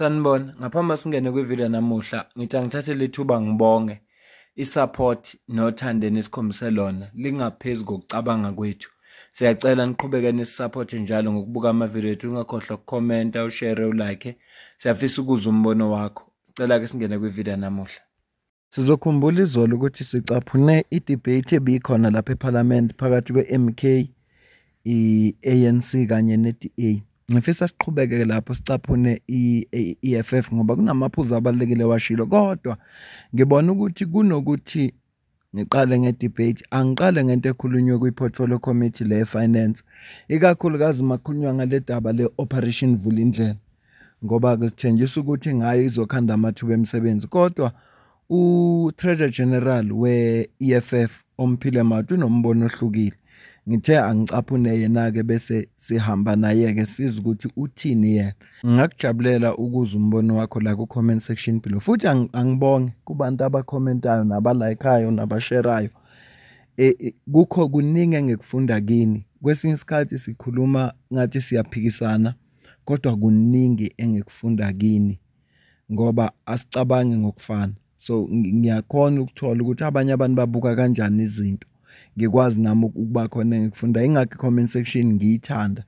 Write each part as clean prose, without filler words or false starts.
Sanibona, ngaphambi singene kwivideo namuhla, ngithi angithathe lethuba ngibonge isupport nothando nesikhombise lona lingaphezulu kokucabanga kwethu. Siyacela niqhubeke nisupporte njalo ngokubuka amavideo ethu, ungakhohlwa ukukhomenta, ushare, ulike. Siyafisa ukuzwa umbono wakho. Sicela ke singene kwivideo namuhla. Sizokhumbula izolo ukuthi sicaphune idebate ebikhona lapha eParliament phakathi kweMK, iANC kanye neDA. Ngifisa siqhubeke lapho sicaphune iEFF ngoba kunamaphuzu abalekile washilo, kodwa ngibona ukuthi kunokuthi ngiqale ngedebate angiqale ngento ekhulunywe kwiportfolio committee le finance, ikakhulukazi makhulunywa ngale daba le operation Vulindlela, ngoba kusithenjisa ukuthi ngayo izokhanda amathuba emisebenzi. Kodwa u-Treasurer General we-EFF Omphile Matu unombono ohlukile. Ngithe angicaphune yena-ke bese sihamba naye-ke sizwe ukuthi uthini yena. Ngakujabulela ukuzwa umbono wakho la ku-comment section below, futhi angibonge kubantu abakhomentayo nabalayikhayo nabasherayo. Kukho kuningi engikufunda kini. Kwesinye isikhathi sikhuluma ngathi siyaphikisana, kodwa kuningi engikufunda kini ngoba asicabangi ngokufana. So ngiyakhona ukuthola ukuthi abanye abantu babuka kanjani izinto, ngikwazi nami ukuba khona engikufunda. Ingakho comment section ngiyithanda,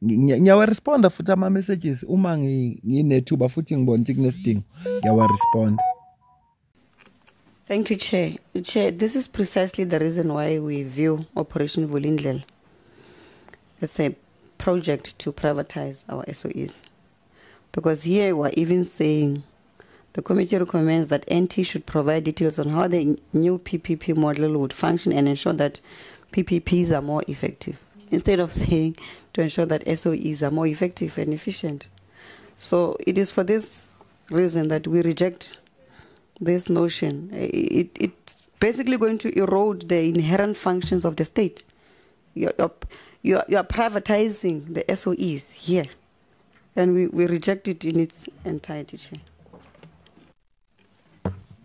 ngiyawa responda futhi ama messages uma nginethuba futhi ngibona ukuthi kunesidingo ngiyawa respond. Thank you, Chair. Chair, this is precisely the reason why we view Operation Vulindlela as a project to privatize our SOEs. Because here we're even saying the committee recommends that NT should provide details on how the new PPP model would function and ensure that PPPs are more effective, instead of saying to ensure that SOEs are more effective and efficient. So it is for this reason that we reject this notion. It's basically going to erode the inherent functions of the state. You're privatizing the SOEs here, and we reject it in its entirety, Chair.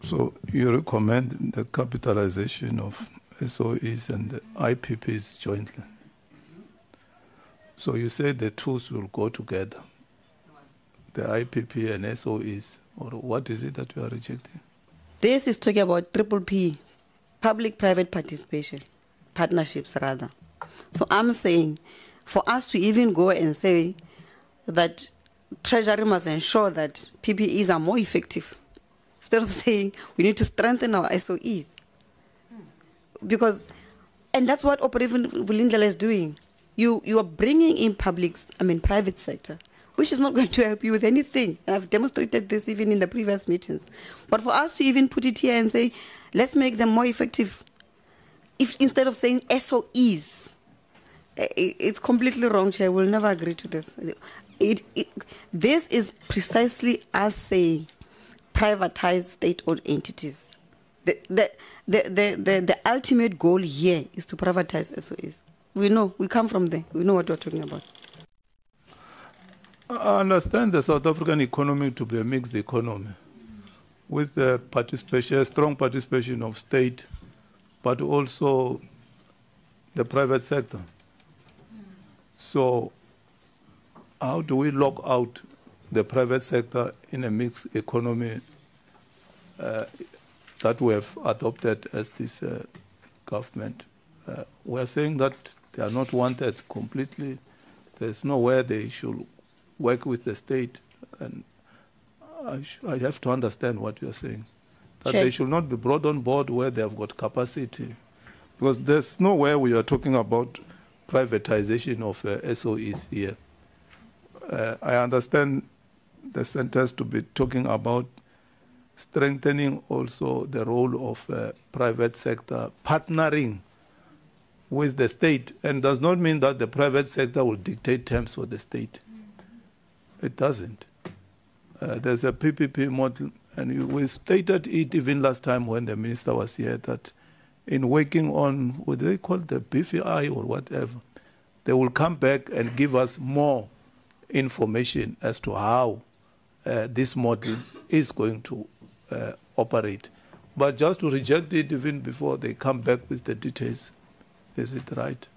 So you recommend the capitalization of SOEs and the IPPs jointly. So you say the two will go together, the IPP and SOEs, or what is it that you are rejecting? This is talking about PPP, public-private participation, partnerships rather. So I'm saying for us to even go and say that Treasury must ensure that PPEs are more effective, instead of saying we need to strengthen our SOEs. Because, and that's what Operation Vulindlela is doing. You are bringing in private sector, which is not going to help you with anything. And I've demonstrated this even in the previous meetings. But for us to even put it here and say, let's make them more effective, if instead of saying SOEs, it's completely wrong, Chair. We'll never agree to this. This is precisely us saying privatize state-owned entities. The ultimate goal here is to privatize SOEs. We know, we come from there. We know what we're talking about. I understand the South African economy to be a mixed economy with the participation, strong participation of state, but also the private sector. So how do we lock out the private sector in a mixed economy that we have adopted as this government? We are saying that they are not wanted completely. There's nowhere they should work with the state. And I have to understand what you are saying. That Sure. They should not be brought on board where they have got capacity. Because there's nowhere we are talking about privatization of SOEs here. I understand the sentence to be talking about strengthening also the role of private sector partnering with the state, and does not mean that the private sector will dictate terms for the state. It doesn't. There's a PPP model, and we stated it even last time when the minister was here, that in working on what they call the BVI or whatever, they will come back and give us more information as to how this model is going to operate. But just to reject it even before they come back with the details, is it right?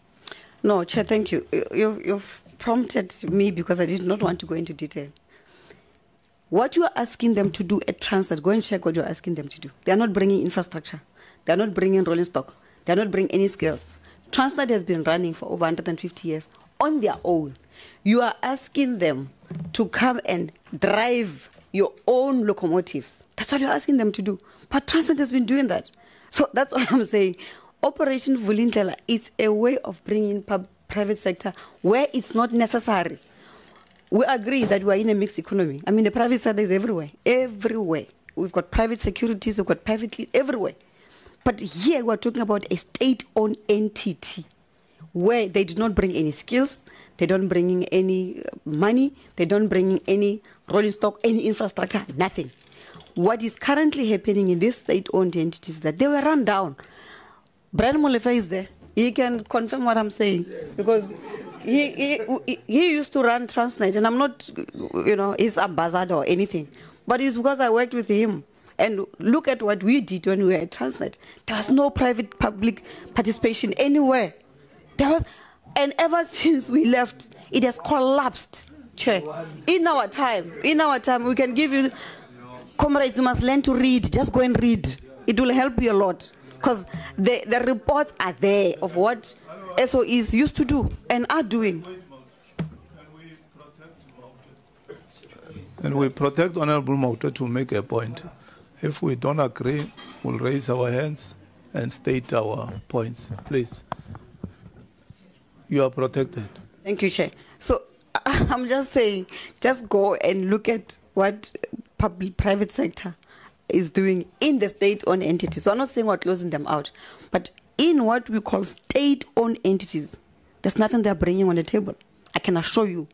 No, Chair, thank you. You've prompted me because I did not want to go into detail. What you are asking them to do at Transnet, go and check what you're asking them to do. They are not bringing infrastructure. They are not bringing rolling stock. They are not bringing any skills. Transnet has been running for over 150 years on their own. You are asking them to come and drive your own locomotives. That's what you're asking them to do. But Transnet has been doing that. So that's what I'm saying. Operation Vulindlela is a way of bringing private sector where it's not necessary. We agree that we are in a mixed economy. I mean, the private sector is everywhere. Everywhere. We've got private securities, we've got private everywhere. But here we're talking about a state-owned entity where they do not bring any skills, they don't bring in any money, they don't bring in any rolling stock, any infrastructure, nothing. What is currently happening in these state-owned entities is that they were run down. Brian Molefe is there. He can confirm what I'm saying because he used to run Transnet, and I'm not, his ambassador or anything, but it's because I worked with him. And look at what we did when we were at Transnet. There was no private-public participation anywhere. And ever since we left, it has collapsed. Chair. In our time, we can give you, comrades, you must learn to read. Just go and read. It will help you a lot. Because the reports are there of what SOEs used to do and are doing. And we protect Honorable Mauta to make a point. If we don't agree, we'll raise our hands and state our points. Please. You are protected. Thank you, Chair. So I'm just saying, just go and look at what private sector is doing in the state-owned entities. So I'm not saying we're closing them out, but in what we call state-owned entities, there's nothing they're bringing on the table. I can assure you.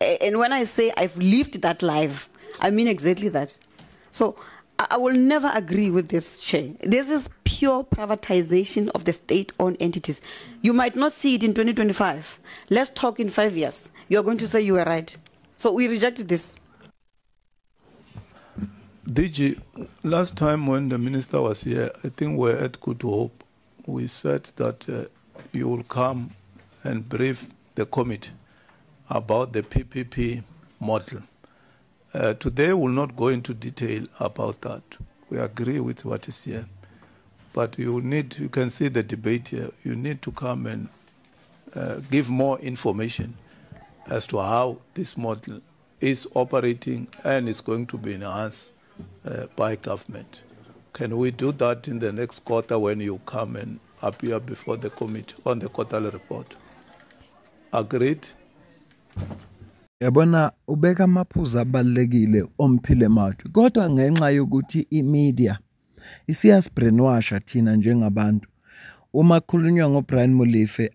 And when I say I've lived that life, I mean exactly that. So I will never agree with this, Chair. This is pure privatization of the state-owned entities. You might not see it in 2025. Let's talk in 5 years. You're going to say you were right. So we rejected this. DG, last time when the minister was here, I think we were at Good Hope. We said that you will come and brief the committee about the PPP model. Today we'll not go into detail about that. We agree with what is here. But you can see the debate here. You need to come and give more information as to how this model is operating and is going to be enhanced by government. Can we do that in the next quarter when you come and appear before the committee on the quarterly report? Agreed? Yabona ubeka amaphuzu abalekile omphile mathu kodwa ngenxa yokuthi imedia isiyasbrainwasha thina njengabantu uma khulunywa ngoBrian Molefe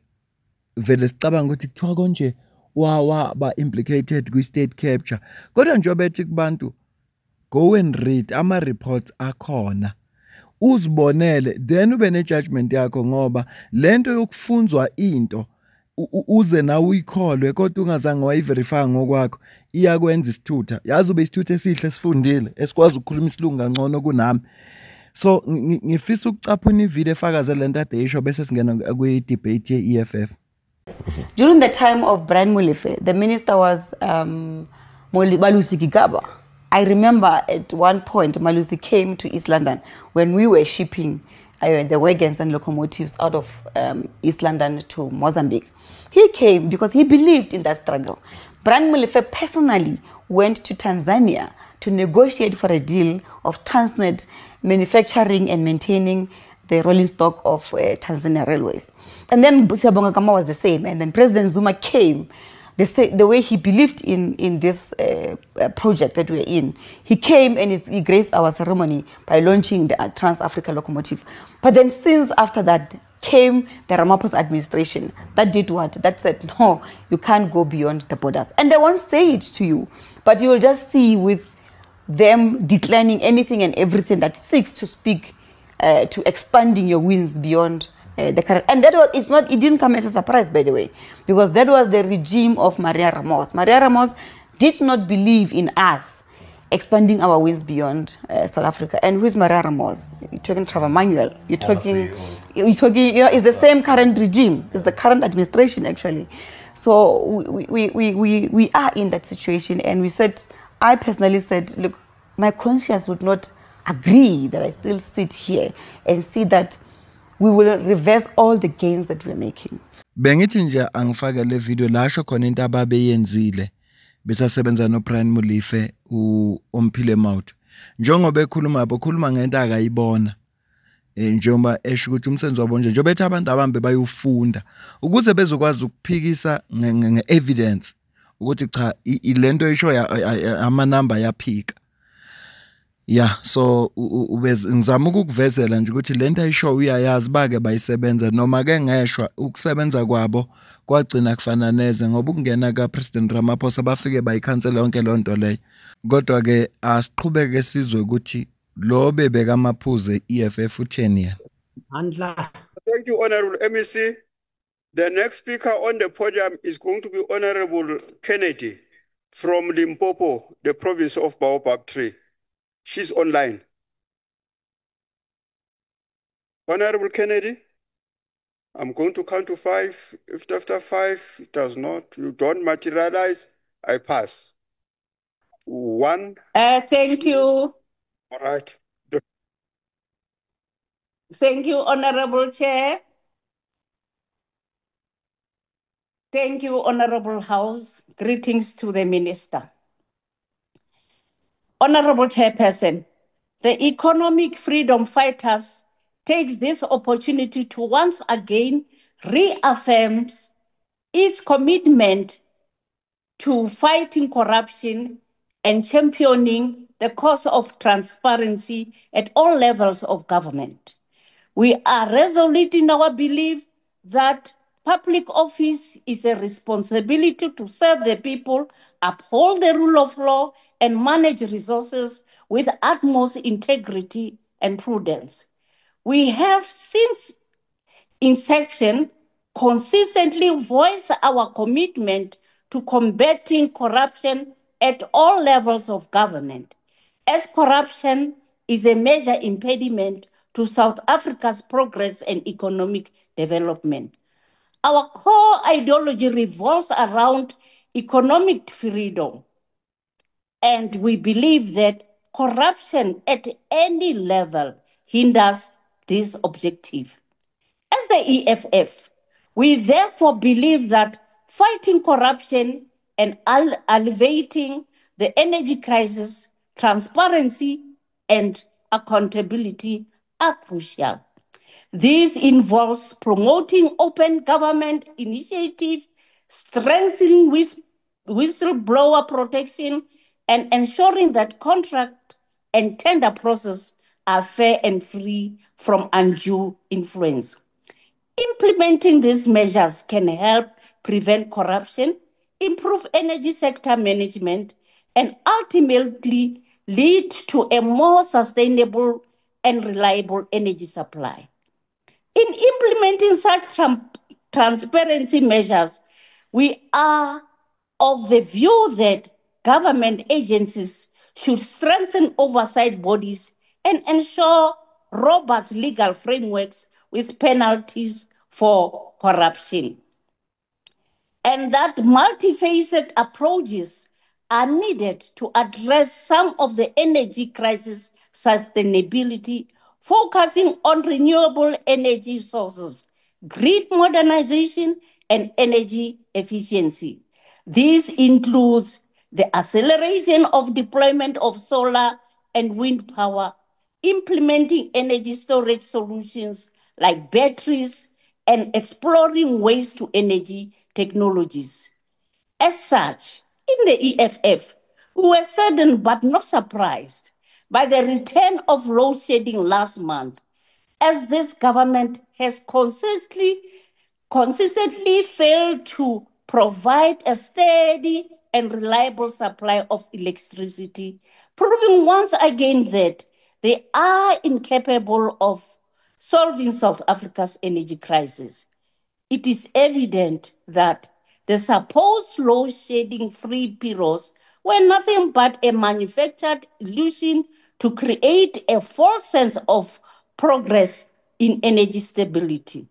vele sicabanga ukuthi kuthiwa konje waba implicated kwi state capture kodwa njengoba ethi kubantu go and read ama reports akhona uzibonele then ube ne judgment yakho ngoba lento yokufunzwa into uze nawe uyikholwe kodwa ungazange wayiverify ngokwakho iyakwenza isithutha yazi ube isithutha esihle sifundile esikwazi ukukhuluma isilungu ngcono kunami so ngifisa ukucaphuna ivideo efakaza lento ade isho bese singena kwi debate ye EFF. During the time of Brian Molefe, the minister was Malusi Gigaba. I remember at one point Malusi came to East London when we were shipping the wagons and locomotives out of East London to Mozambique. He came because he believed in that struggle. Brian Molefe personally went to Tanzania to negotiate for a deal of Transnet manufacturing and maintaining the rolling stock of Tanzania Railways. And then Siyabonga Kama was the same. And then President Zuma came. The way he believed in this project that we're in, he came and he graced our ceremony by launching the Trans-Africa locomotive. But then since after that came the Ramaphosa administration, that did what? That said, no, you can't go beyond the borders. And they won't say it to you, but you will just see with them declining anything and everything that seeks to speak to expanding your wings beyond the current. And that was, it didn't come as a surprise, by the way, because that was the regime of Maria Ramos. Maria Ramos did not believe in us expanding our wings beyond South Africa. And who's Maria Ramos? You're talking Trevor Manuel. You're talking, it's the same current regime. It's the current administration, actually. So we are in that situation, and we said I personally said, look, my conscience would not agree that I still sit here and see that we will reverse all the gains that we're making. Bengithi nje angifake le video lasho khona into ababeyenzile besasebenza no Brian Molefe uMphile Mouth. Njengoba ekhuluma ngento akayibona. Njengoba esho ukuthi umsebenzi wabo nje njengoba ethi abantu abambe bayufunda ukuze bezokwazi ukuphikisa nge-evidence ukuthi cha ilento esho ama number yaphika. Yeah, so ngizama ukukuvezela nje ukuthi lento ayisho uyayazi bake bayisebenza noma ke ngeshwa ukusebenza kwabo kwagcina kufana neze ngoba ukungena ka President Ramaphosa bafike bayikhansela yonke lonto leyo. Kodwa ke asiqhubeke sizwe ukuthi lo bebeka amaphuze EFF utheni yena. Thank you, Honorable MEC. The next speaker on the podium is going to be Honorable Kennedy from Limpopo, the province of Baobab Tree. She's online. Honorable Kennedy, I'm going to count to 5. If after 5 it does not, you don't materialize, I pass. 1. Thank you. All right. Thank you, Honorable Chair. Thank you, Honorable House. Greetings to the Minister. Honorable Chairperson, the economic freedom fighters takes this opportunity to once again reaffirms its commitment to fighting corruption and championing the cause of transparency at all levels of government. We are resolute in our belief that public office is a responsibility to serve the people, uphold the rule of law, and manage resources with utmost integrity and prudence. We have, since inception, consistently voiced our commitment to combating corruption at all levels of government, as corruption is a major impediment to South Africa's progress and economic development. Our core ideology revolves around economic freedom, and we believe that corruption at any level hinders this objective. As the EFF, we therefore believe that fighting corruption and alleviating the energy crisis, transparency, and accountability are crucial. This involves promoting open government initiative, strengthening whistleblower protection, and ensuring that contract and tender process are fair and free from undue influence. Implementing these measures can help prevent corruption, improve energy sector management, and ultimately lead to a more sustainable and reliable energy supply. In implementing such transparency measures, we are of the view that government agencies should strengthen oversight bodies and ensure robust legal frameworks with penalties for corruption. And that multifaceted approaches are needed to address some of the energy crisis sustainability, focusing on renewable energy sources, grid modernization, and energy efficiency. This includes the acceleration of deployment of solar and wind power, implementing energy storage solutions like batteries, and exploring waste to energy technologies. As such, in the EFF, we were saddened but not surprised by the return of load shedding last month, as this government has consistently failed to provide a steady and reliable supply of electricity, proving once again that they are incapable of solving South Africa's energy crisis. It is evident that the supposed load shedding free periods were nothing but a manufactured illusion to create a false sense of progress in energy stability.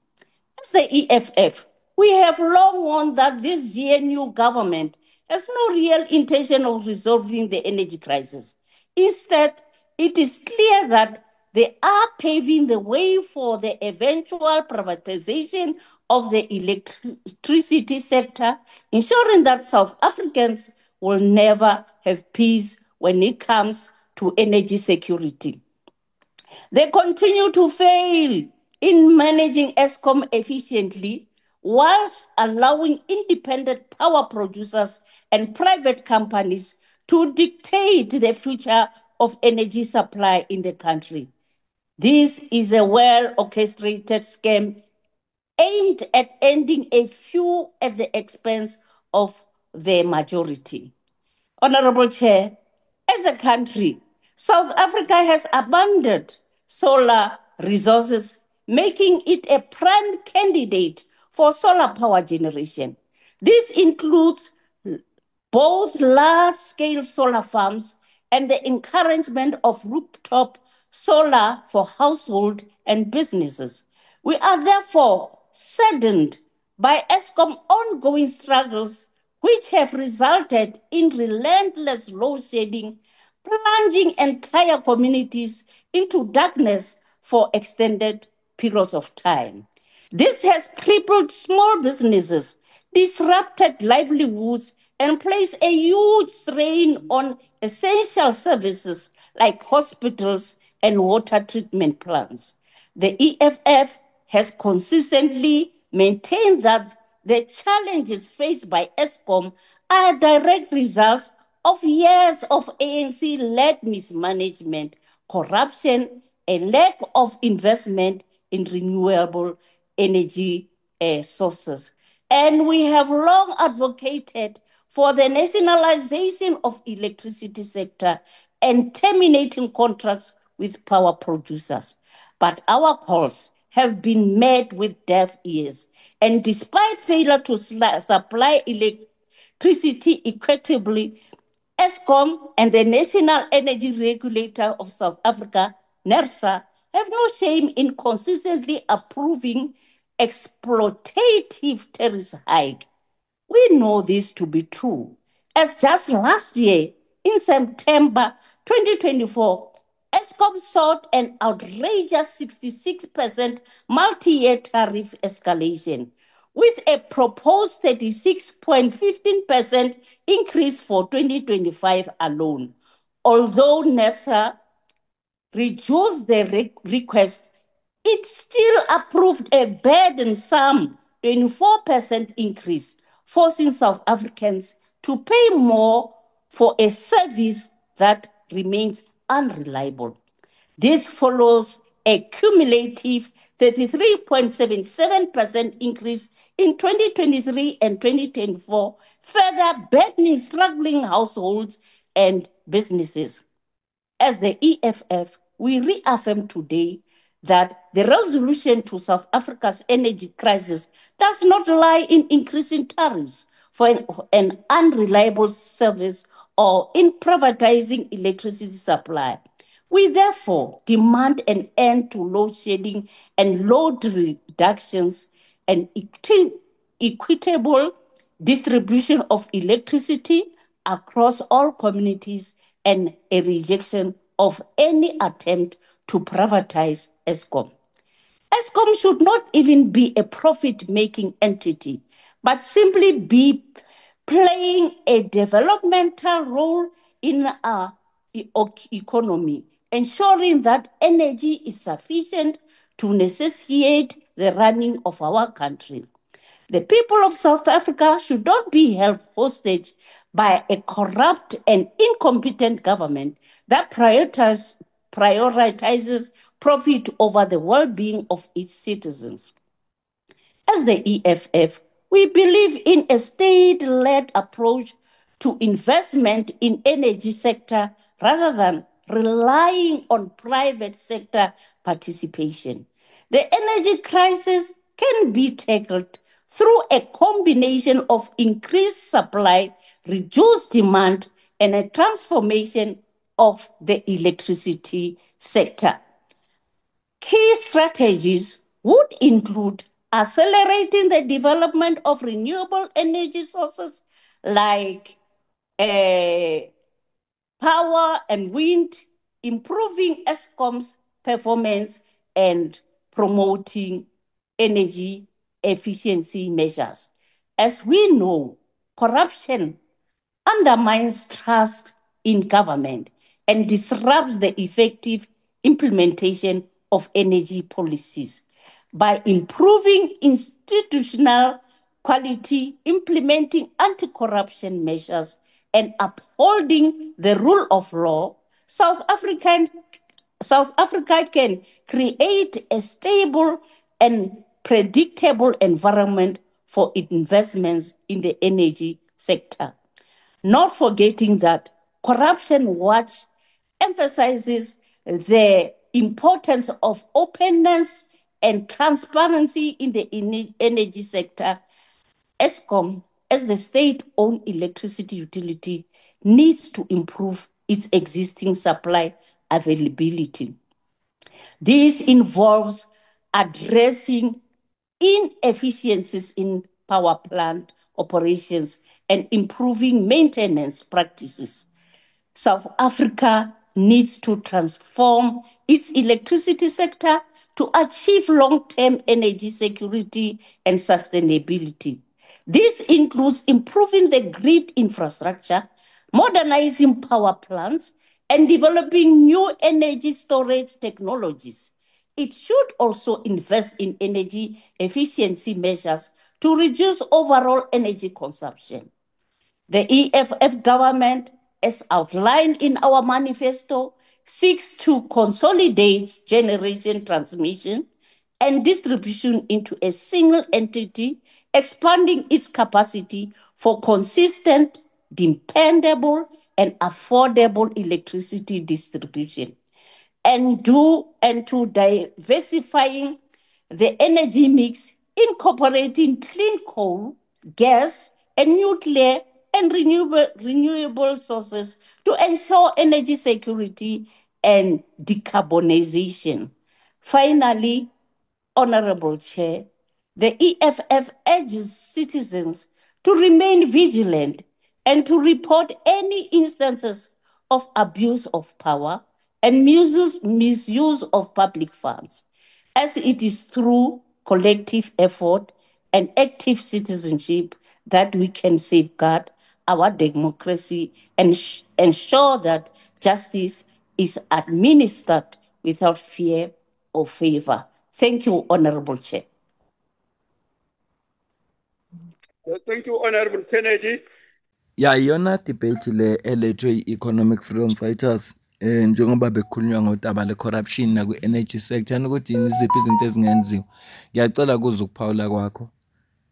As the EFF, we have long warned that this GNU government has no real intention of resolving the energy crisis. Instead, it is clear that they are paving the way for the eventual privatization of the electricity sector, ensuring that South Africans will never have peace when it comes to energy security. They continue to fail in managing Eskom efficiently, whilst allowing independent power producers and private companies to dictate the future of energy supply in the country. This is a well-orchestrated scam aimed at ending a few at the expense of the majority. Honorable Chair, as a country, South Africa has abundant solar resources, making it a prime candidate for solar power generation. This includes both large-scale solar farms and the encouragement of rooftop solar for household and businesses. We are therefore saddened by Eskom ongoing struggles, which have resulted in relentless load shedding, plunging entire communities into darkness for extended periods of time. This has crippled small businesses, disrupted livelihoods, and placed a huge strain on essential services like hospitals and water treatment plants. The EFF has consistently maintained that the challenges faced by Eskom are direct results of years of ANC-led mismanagement, corruption, and lack of investment in renewable energy sources. And we have long advocated for the nationalization of electricity sector and terminating contracts with power producers. But our calls have been met with deaf ears. And despite failure to supply electricity equitably, Eskom and the National Energy Regulator of South Africa, NERSA, have no shame in consistently approving exploitative tariff hike. We know this to be true, as just last year, in September 2024, Eskom sought an outrageous 66% multi-year tariff escalation, with a proposed 36.15% increase for 2025 alone. Although NERSA reduced the request, it still approved a burdensome 24% increase, forcing South Africans to pay more for a service that remains unreliable. This follows a cumulative 33.77% increase in 2023 and 2024, further burdening struggling households and businesses. As the EFF, we reaffirm today that the resolution to South Africa's energy crisis does not lie in increasing tariffs for an unreliable service or in privatizing electricity supply. We therefore demand an end to load shedding and load reductions and equitable distribution of electricity across all communities and a rejection of any attempt to privatize Eskom. Eskom should not even be a profit-making entity, but simply be playing a developmental role in our economy, ensuring that energy is sufficient to necessitate the running of our country. The people of South Africa should not be held hostage by a corrupt and incompetent government that prioritizes profit over the well-being of its citizens. As the EFF, we believe in a state-led approach to investment in energy sector rather than relying on private sector participation. The energy crisis can be tackled through a combination of increased supply, reduced demand, and a transformation of the electricity sector. Key strategies would include accelerating the development of renewable energy sources like power and wind, improving ESCOM's performance and promoting energy efficiency measures. As we know, corruption undermines trust in government and disrupts the effective implementation of energy policies. By improving institutional quality, implementing anti-corruption measures, and upholding the rule of law, South Africa can create a stable and predictable environment for investments in the energy sector. Not forgetting that Corruption Watch emphasizes the importance of openness and transparency in the energy sector. ESCOM, as the state-owned electricity utility, needs to improve its existing supply availability. This involves addressing inefficiencies in power plant operations and improving maintenance practices. South Africa needs to transform its electricity sector to achieve long-term energy security and sustainability. This includes improving the grid infrastructure, modernizing power plants, and developing new energy storage technologies. It should also invest in energy efficiency measures to reduce overall energy consumption. The EFF government, as outlined in our manifesto, seeks to consolidate generation, transmission, and distribution into a single entity, expanding its capacity for consistent, dependable, and affordable electricity distribution, and to diversifying the energy mix, incorporating clean coal, gas, and nuclear and renewable sources to ensure energy security and decarbonization. Finally, Honorable Chair, the EFF urges citizens to remain vigilant and to report any instances of abuse of power and misuse of public funds, as it is through collective effort and active citizenship that we can safeguard our democracy and ensure that justice is administered without fear or favor. Thank you, Honorable Chair. Thank you, Honorable Kennedy. Ya iyona debate le elethwe economic freedom fighters njengoba bekhulunywa ngotaba le corruption na ku energy sector ukuthi iziphi izinto ezingenziwa. Ngiyacela kuze ukuphawula kwakho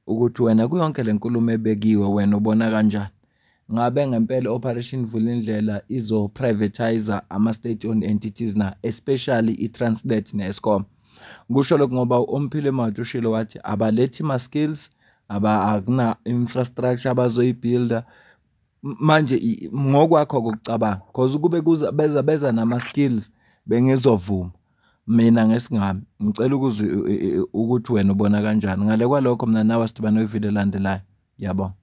ukuthi wena kuyonke lenkulumo ebekiwe wena ubona kanjani. Ngabe ngempela operation Vulindlela izo privatizer ama state owned entities na especially iTransnet neEskom. Ngisho lokho ngoba uMphile Mathe ushilo wathi abalethi ma skills akuna infrastructure abazoyibuilda manje ngokwakho kokucabanga because kube beza nama skills bengezovuma mina ngesingami ngicela ukuthi wena ubona kanjani ngale kwalokho mina nawe sidibana kwivideo landelayo yabonga.